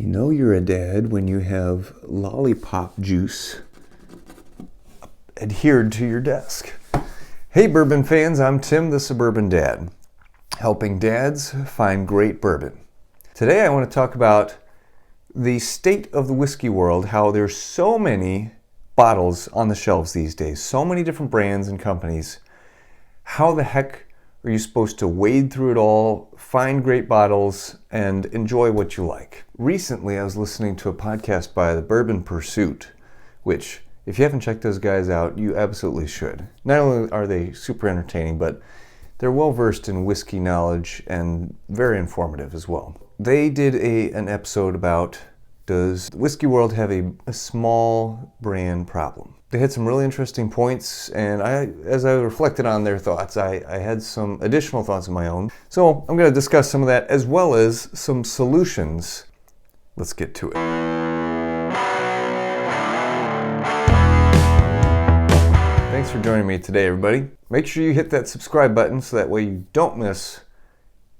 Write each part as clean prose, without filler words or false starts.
You know you're a dad when you have lollipop juice adhered to your desk. Hey bourbon fans, I'm Tim the Suburban Dad, helping dads find great bourbon. Today I want to talk about the state of the whiskey world, how there's so many bottles on the shelves these days, so many different brands and companies. How the heck are you supposed to wade through it all, find great bottles, and enjoy what you like? Recently, I was listening to a podcast by the Bourbon Pursuit, which, if you haven't checked those guys out, you absolutely should. Not only are they super entertaining, but they're well-versed in whiskey knowledge and very informative as well. They did an episode about, does the whiskey world have a small brand problem? They had some really interesting points, and as I reflected on their thoughts, I had some additional thoughts of my own. So I'm going to discuss some of that as well as some solutions. Let's get to it. Thanks for joining me today, everybody. Make sure you hit that subscribe button so that way you don't miss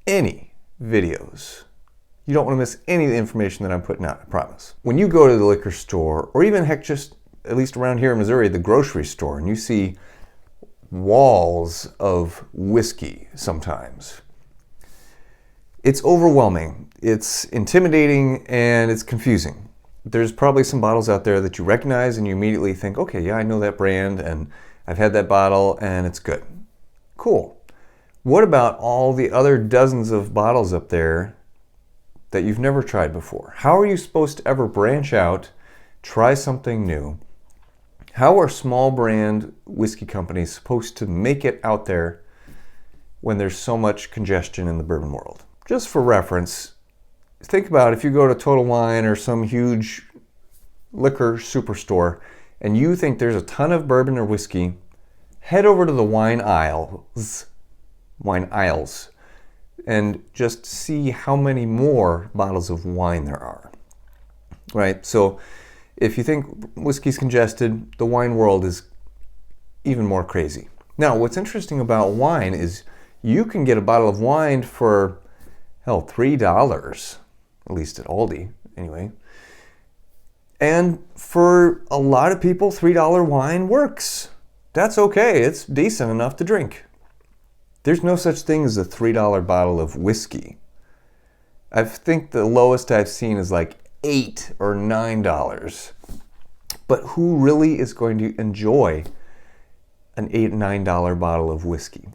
any videos. You don't want to miss any of the information that I'm putting out, I promise. When you go to the liquor store, or even heck, just at least around here in Missouri, the grocery store, and you see walls of whiskey sometimes, it's overwhelming, it's intimidating, and it's confusing. There's probably some bottles out there that you recognize and you immediately think, okay, yeah, I know that brand, and I've had that bottle, and it's good. Cool. What about all the other dozens of bottles up there that you've never tried before? How are you supposed to ever branch out, try something new? How are small brand whiskey companies supposed to make it out there when there's so much congestion in the bourbon world? Just for reference, think about if you go to Total Wine or some huge liquor superstore and you think there's a ton of bourbon or whiskey, head over to the wine aisles, and just see how many more bottles of wine there are, right? So if you think whiskey's congested, the wine world is even more crazy. Now, what's interesting about wine is you can get a bottle of wine for, hell, $3, at least at Aldi, anyway. And for a lot of people, $3 wine works. That's okay, it's decent enough to drink. There's no such thing as a $3 bottle of whiskey. I think the lowest I've seen is like $8 or $9. But who really is going to enjoy an $8, $9 bottle of whiskey?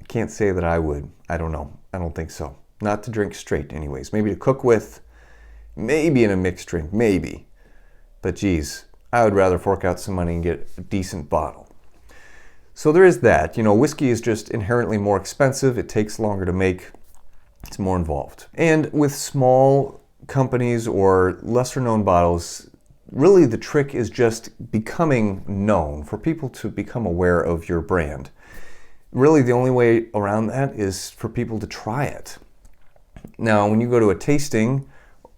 I can't say that I would. I don't know. I don't think so. Not to drink straight anyways. Maybe to cook with, maybe in a mixed drink, maybe. But geez, I would rather fork out some money and get a decent bottle. So there is that. You know, whiskey is just inherently more expensive. It takes longer to make. It's more involved. And with small companies or lesser known bottles, really the trick is just becoming known, for people to become aware of your brand. Really the only way around that is for people to try it. Now when you go to a tasting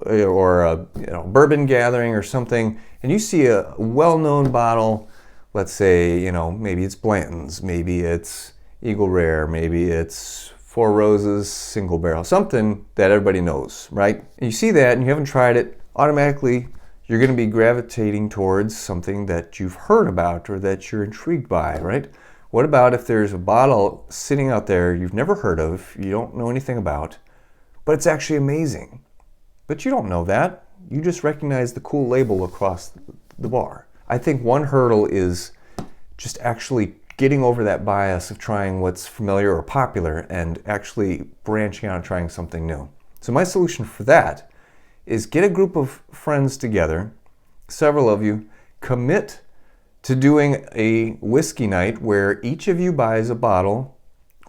or a bourbon gathering or something and you see a well-known bottle, let's say, maybe it's Blanton's, maybe it's Eagle Rare, maybe it's Four Roses single barrel, something that everybody knows, right? And you see that and you haven't tried it, automatically you're going to be gravitating towards something that you've heard about or that you're intrigued by, right? What about if there's a bottle sitting out there you've never heard of, you don't know anything about, but it's actually amazing? But you don't know that. You just recognize the cool label across the bar. I think one hurdle is just actually getting over that bias of trying what's familiar or popular and actually branching out and trying something new. So my solution for that is get a group of friends together, several of you, commit to doing a whiskey night where each of you buys a bottle,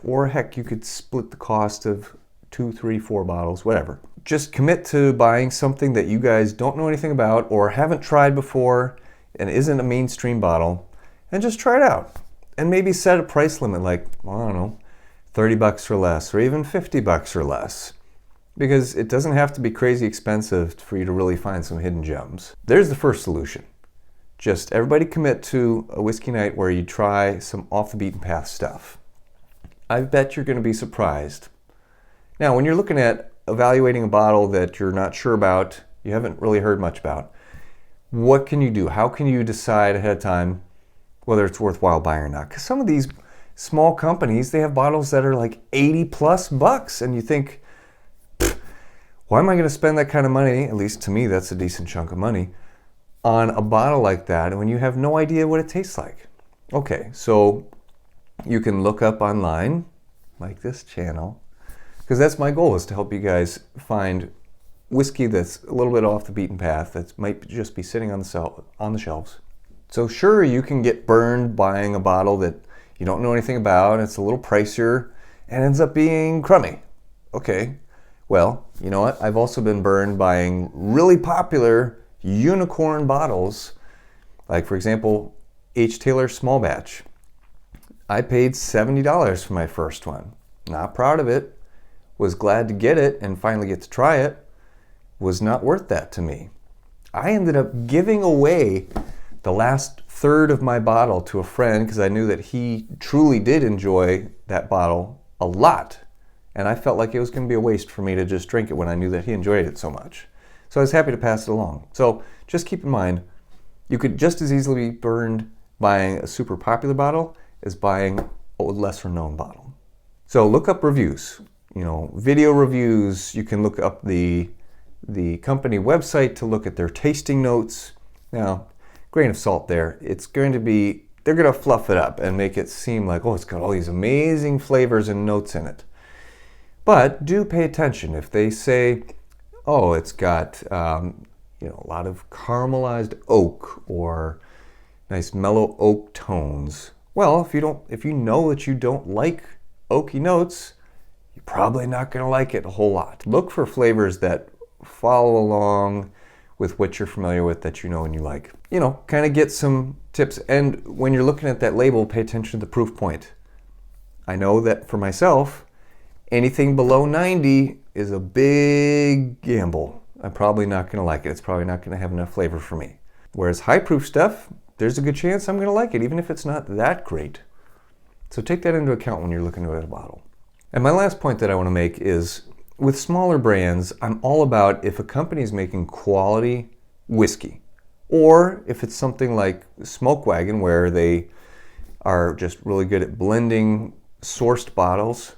or heck, you could split the cost of 2, 3, 4 bottles, whatever. Just commit to buying something that you guys don't know anything about or haven't tried before and isn't a mainstream bottle, and just try it out. And maybe set a price limit like, well, I don't know, $30 or less, or even $50 or less. Because it doesn't have to be crazy expensive for you to really find some hidden gems. There's the first solution. Just everybody commit to a whiskey night where you try some off the beaten path stuff. I bet you're going to be surprised. Now, when you're looking at evaluating a bottle that you're not sure about, you haven't really heard much about. What can you do? How can you decide ahead of time whether it's worthwhile buying or not? Because some of these small companies, they have bottles that are like 80 plus bucks, and you think, why am I going to spend that kind of money? At least to me, that's a decent chunk of money on a bottle like that when you have no idea what it tastes like. Okay, so you can look up online, like this channel, because that's my goal, is to help you guys find whiskey that's a little bit off the beaten path, that might just be sitting on the shelves. So sure, you can get burned buying a bottle that you don't know anything about, it's a little pricier, and ends up being crummy. Okay, well, you know what? I've also been burned buying really popular unicorn bottles, like for example, H. Taylor Small Batch. I paid $70 for my first one. Not proud of it. Was glad to get it and finally get to try it. Was not worth that to me. I ended up giving away the last third of my bottle to a friend because I knew that he truly did enjoy that bottle a lot. And I felt like it was going to be a waste for me to just drink it when I knew that he enjoyed it so much. So I was happy to pass it along. So just keep in mind, you could just as easily be burned buying a super popular bottle as buying a lesser known bottle. So look up reviews, video reviews. You can look up the company website to look at their tasting notes. Now, grain of salt there. They're going to fluff it up and make it seem like, oh, it's got all these amazing flavors and notes in it. But do pay attention. If they say, oh, it's got a lot of caramelized oak or nice mellow oak tones. Well, if you know that you don't like oaky notes, you're probably not going to like it a whole lot. Look for flavors that follow along with what you're familiar with, that you know and you like. Kind of get some tips. And when you're looking at that label, pay attention to the proof point. I know that for myself, anything below 90 is a big gamble. I'm probably not going to like it. It's probably not going to have enough flavor for me. Whereas high proof stuff, there's a good chance I'm going to like it, even if it's not that great. So take that into account when you're looking at a bottle. And my last point that I want to make is, with smaller brands, I'm all about if a company is making quality whiskey, or if it's something like Smoke Wagon where they are just really good at blending sourced bottles.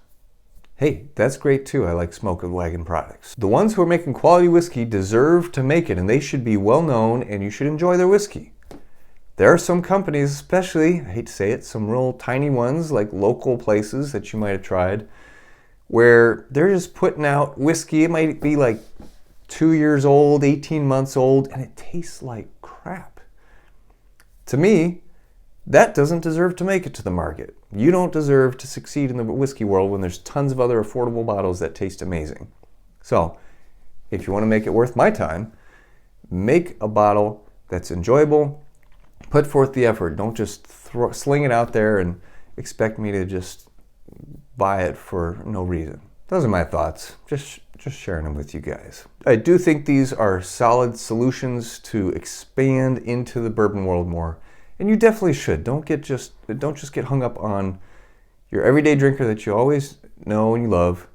Hey, that's great too. I like Smoke Wagon products. The ones who are making quality whiskey deserve to make it, and they should be well known, and you should enjoy their whiskey. There are some companies, especially, I hate to say it, some real tiny ones like local places that you might have tried, where they're just putting out whiskey. It might be like 2 years old, 18 months old, and it tastes like crap. To me, that doesn't deserve to make it to the market. You don't deserve to succeed in the whiskey world when there's tons of other affordable bottles that taste amazing. So, if you want to make it worth my time, make a bottle that's enjoyable. Put forth the effort. Don't just sling it out there and expect me to just buy it for no reason. Those are my thoughts. Just sharing them with you guys. I do think these are solid solutions to expand into the bourbon world more. And you definitely should. Don't just get hung up on your everyday drinker that you always know and you love.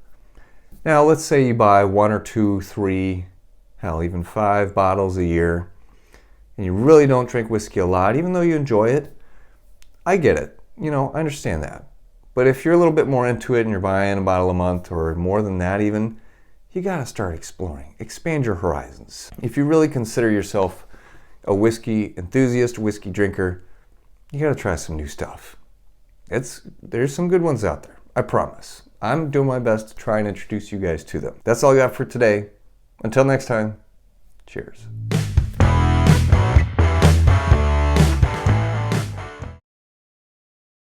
Now, let's say you buy 1 or 2, 3, hell, even 5 bottles a year, and you really don't drink whiskey a lot, even though you enjoy it. I get it. I understand that. But if you're a little bit more into it and you're buying a bottle a month or more than that even, you got to start exploring. Expand your horizons. If you really consider yourself a whiskey enthusiast, whiskey drinker, you got to try some new stuff. There's some good ones out there, I promise. I'm doing my best to try and introduce you guys to them. That's all I got for today. Until next time, cheers.